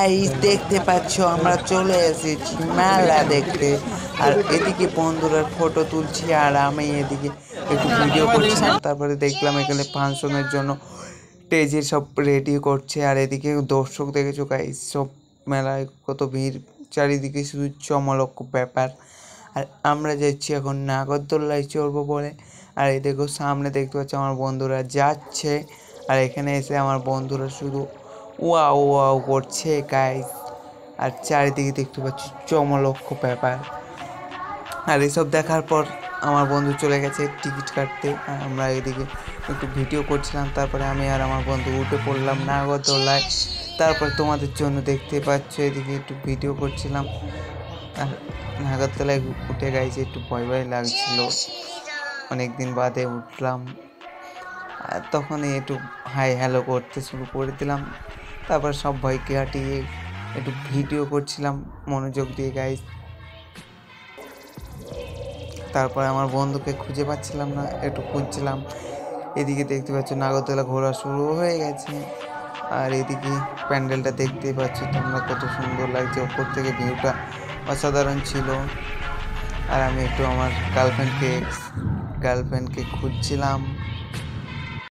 Guys দেখতে পাচ্ছ আমরা চলে এসেছি মেলা দেখতে। আর এদিকে বন্ধুরা ফটো তুলছি আর আমি এদিকে একটু ভিডিও করছিলাম। তারপরে দেখলাম এখানে ফাংশনের জন্য স্টেজে সব রেডি করছে। আর এদিকে দর্শক দেখেছো গাইস, সব মেলায় কত ভিড়, চারিদিকে শুধু চমলক ব্যাপার। আর আমরা যাচ্ছি এখন নাগরদোল্লায় চড়বো বলে। আর এই দেখো সামনে দেখতে পাচ্ছি আমার বন্ধুরা যাচ্ছে। আর এখানে এসে আমার বন্ধুরা শুধু ওয়াও ওয়াও করছে গাইস। আর চারিদিকে দেখতে পাচ্ছি চমলক্ষ ব্যাপার। আর এসব দেখার পর আমার বন্ধু চলে গেছে টিকিট কাটতে, আর আমরা এদিকে একটু ভিডিও করছিলাম। তারপরে আমি আর আমার বন্ধু উঠে পড়লাম নাগরদোলায়। তারপর তোমাদের জন্য দেখতে পাচ্ছ এদিকে একটু ভিডিও করছিলাম। আর নাগরদোলায় উঠে গাইছে, একটু ভয় ভয় লাগছিল, অনেকদিন বাদে উঠলাম। আর তখনই একটু হাই হ্যালো করতে শুরু করে দিলাম। তারপর সব ভয়কে কাটিয়ে একটু ভিডিও করছিলাম মনোযোগ দিয়ে গাইস। তারপর আমার বন্ধুকে খুঁজে পাচ্ছিলাম না, একটু খুঁজছিলাম। এদিকে দেখতে পাচ্ছ নাগরদোলা ঘোরা শুরু হয়ে গেছে। আর এদিকে প্যান্ডেলটা দেখতেই পাচ্ছ তোমরা, কত সুন্দর লাগছে ওপর থেকে, ভিউটা অসাধারণ ছিল। আর আমি একটু আমার গার্লফ্রেন্ডকে খুঁজছিলাম।